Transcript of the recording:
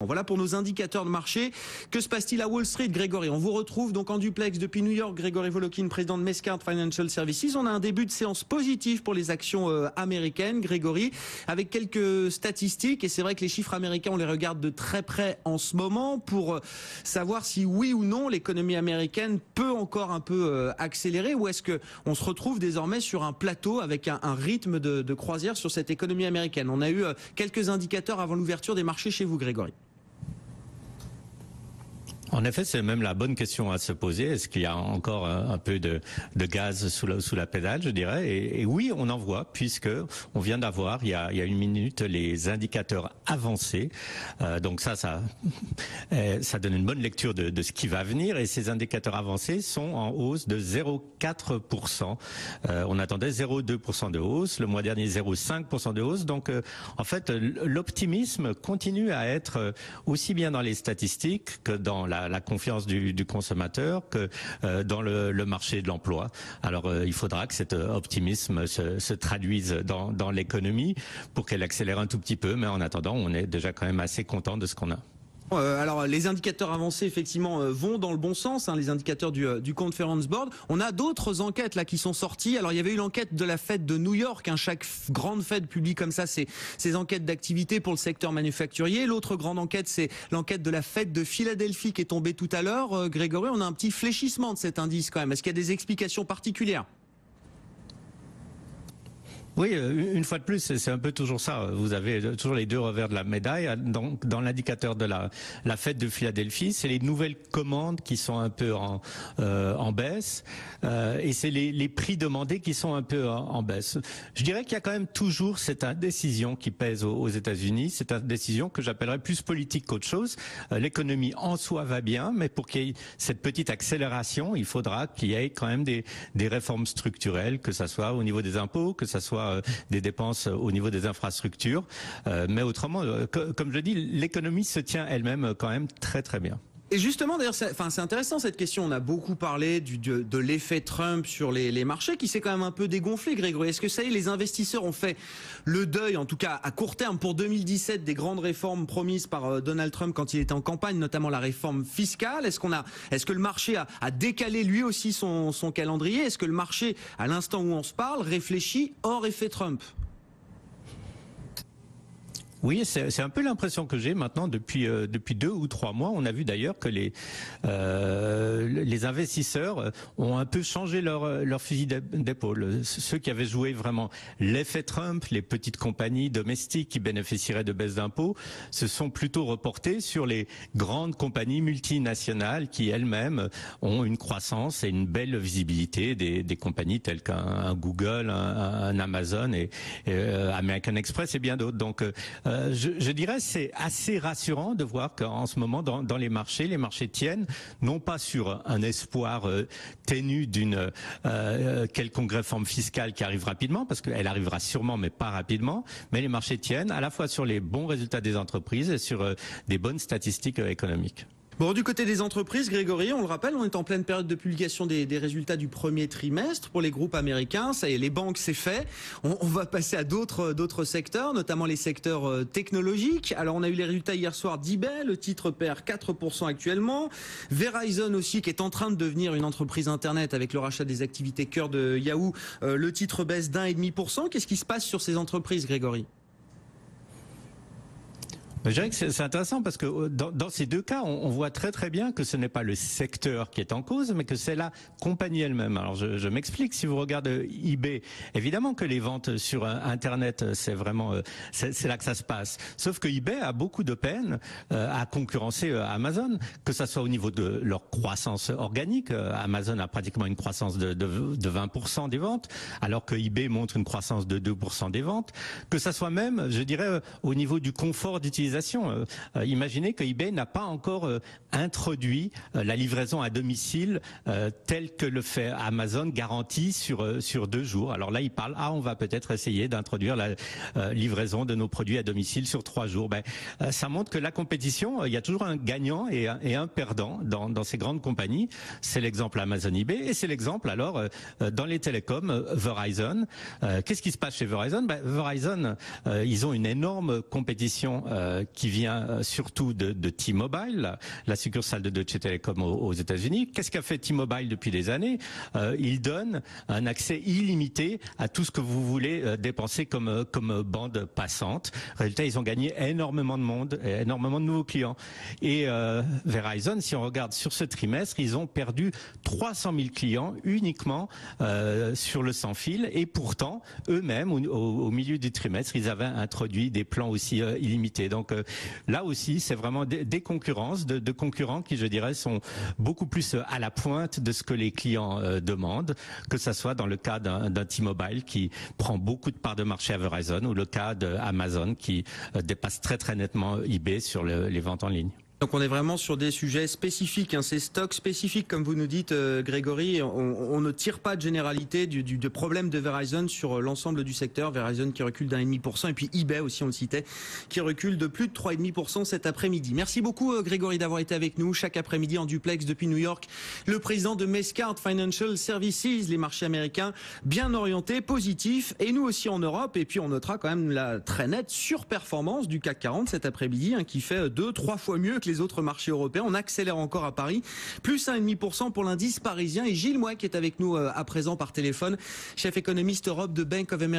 Voilà pour nos indicateurs de marché. Que se passe-t-il à Wall Street, Grégory? On vous retrouve donc en duplex depuis New York. Grégory Volokin, président de Mescard Financial Services. On a un début de séance positive pour les actions américaines, Grégory, avec quelques statistiques. Et c'est vrai que les chiffres américains, on les regarde de très près en ce moment pour savoir si oui ou non l'économie américaine peut encore un peu accélérer, ou est-ce que on se retrouve désormais sur un plateau avec un rythme de croisière sur cette économie américaine. On a eu quelques indicateurs avant l'ouverture des marchés chez vous, Grégory. En effet, c'est même la bonne question à se poser. Est-ce qu'il y a encore un peu de gaz sous la pédale, je dirais? Et oui, on en voit, puisque on vient d'avoir, il y a une minute, les indicateurs avancés. Donc ça donne une bonne lecture de ce qui va venir. Et ces indicateurs avancés sont en hausse de 0,4%. On attendait 0,2% de hausse. Le mois dernier, 0,5% de hausse. Donc, en fait, l'optimisme continue à être aussi bien dans les statistiques que dans la confiance du consommateur, que dans le marché de l'emploi. Alors il faudra que cet optimisme se traduise dans l'économie pour qu'elle accélère un tout petit peu, mais en attendant, on est déjà quand même assez content de ce qu'on a. Alors les indicateurs avancés effectivement vont dans le bon sens, les indicateurs du Conference Board. On a d'autres enquêtes là qui sont sorties. Alors il y avait eu l'enquête de la Fed de New York, chaque grande Fed publie comme ça ces enquêtes d'activité pour le secteur manufacturier. L'autre grande enquête, c'est l'enquête de la Fed de Philadelphie qui est tombée tout à l'heure. Grégory, on a un petit fléchissement de cet indice quand même. Est-ce qu'il y a des explications particulières? Oui, une fois de plus, c'est un peu toujours ça. Vous avez toujours les deux revers de la médaille. Dans l'indicateur de la Fed de Philadelphie, c'est les nouvelles commandes qui sont un peu en baisse, et c'est les prix demandés qui sont un peu en baisse. Je dirais qu'il y a quand même toujours cette indécision qui pèse aux États-Unis. Cette indécision que j'appellerais plus politique qu'autre chose. L'économie en soi va bien, mais pour qu'il y ait cette petite accélération, il faudra qu'il y ait quand même des réformes structurelles, que ça soit au niveau des impôts, que ça soit des dépenses au niveau des infrastructures, mais autrement, comme je dis, l'économie se tient elle-même quand même très très bien. Et justement, d'ailleurs, c'est intéressant cette question. On a beaucoup parlé de l'effet Trump sur les marchés, qui s'est quand même un peu dégonflé, Grégory. Est-ce que ça y est, les investisseurs ont fait le deuil, en tout cas à court terme, pour 2017, des grandes réformes promises par Donald Trump quand il était en campagne, notamment la réforme fiscale? Est-ce que le marché a décalé lui aussi son calendrier? Est-ce que le marché, à l'instant où on se parle, réfléchit hors effet Trump? Oui, c'est un peu l'impression que j'ai maintenant depuis 2 ou 3 mois. On a vu d'ailleurs que les investisseurs ont un peu changé leur fusil d'épaule. Ceux qui avaient joué vraiment l'effet Trump, les petites compagnies domestiques qui bénéficieraient de baisses d'impôts, se sont plutôt reportés sur les grandes compagnies multinationales qui elles-mêmes ont une croissance et une belle visibilité, des compagnies telles qu'un Google, un Amazon et American Express et bien d'autres. Donc je dirais c'est assez rassurant de voir qu'en ce moment dans les marchés tiennent non pas sur un espoir ténu d'une quelconque réforme fiscale qui arrive rapidement, parce qu'elle arrivera sûrement mais pas rapidement, mais les marchés tiennent à la fois sur les bons résultats des entreprises et sur des bonnes statistiques économiques. Bon, du côté des entreprises, Grégory, on le rappelle, on est en pleine période de publication des résultats du premier trimestre pour les groupes américains. Ça y est, les banques, c'est fait. On va passer à d'autres secteurs, notamment les secteurs technologiques. Alors, on a eu les résultats hier soir d'eBay. Le titre perd 4% actuellement. Verizon aussi, qui est en train de devenir une entreprise Internet avec le rachat des activités cœur de Yahoo. Le titre baisse d'1,5%. Qu'est-ce qui se passe sur ces entreprises, Grégory? Je dirais que c'est intéressant parce que dans ces deux cas, on voit très très bien que ce n'est pas le secteur qui est en cause, mais que c'est la compagnie elle-même. Alors je m'explique. Si vous regardez eBay, évidemment que les ventes sur Internet, c'est vraiment c'est là que ça se passe. Sauf que eBay a beaucoup de peine à concurrencer Amazon, que ça soit au niveau de leur croissance organique. Amazon a pratiquement une croissance de 20% des ventes, alors que eBay montre une croissance de 2% des ventes. Que ça soit même, je dirais, au niveau du confort d'utilisation. Imaginez que eBay n'a pas encore introduit la livraison à domicile telle que le fait Amazon, garantie sur 2 jours. Alors là, il parle, on va peut-être essayer d'introduire la livraison de nos produits à domicile sur 3 jours. Ça montre que la compétition, il y a toujours un gagnant et un perdant dans ces grandes compagnies. C'est l'exemple Amazon, eBay, et c'est l'exemple alors dans les télécoms, Verizon. Qu'est-ce qui se passe chez Verizon? Verizon, ils ont une énorme compétition qui vient surtout de T-Mobile, la succursale de Deutsche Telekom aux États-Unis. Qu'est-ce qu'a fait T-Mobile depuis des années? Il donne un accès illimité à tout ce que vous voulez dépenser comme bande passante. Résultat, ils ont gagné énormément de monde, énormément de nouveaux clients. Et Verizon, si on regarde sur ce trimestre, ils ont perdu 300 000 clients uniquement sur le sans fil. Et pourtant, eux-mêmes, au milieu du trimestre, ils avaient introduit des plans aussi illimités. Donc là aussi, c'est vraiment des concurrences, de concurrents qui, je dirais, sont beaucoup plus à la pointe de ce que les clients demandent, que ça soit dans le cas d'un T-Mobile qui prend beaucoup de parts de marché à Verizon ou le cas d'Amazon qui dépasse très nettement eBay sur les ventes en ligne. Donc on est vraiment sur des sujets spécifiques, hein, ces stocks spécifiques comme vous nous dites Grégory, on ne tire pas de généralité du problème de Verizon sur l'ensemble du secteur. Verizon qui recule d'1,5% et puis eBay aussi on le citait qui recule de plus de 3,5% cet après-midi. Merci beaucoup Grégory d'avoir été avec nous chaque après-midi en duplex depuis New York. Le président de Mescart Financial Services, les marchés américains bien orientés, positifs et nous aussi en Europe et puis on notera quand même la très nette surperformance du CAC 40 cet après-midi hein, qui fait 2-3 fois mieux que les autres marchés européens. On accélère encore à Paris, plus 1,5% pour l'indice parisien. Et Gilles Mouet qui est avec nous à présent par téléphone, chef économiste Europe de Bank of America.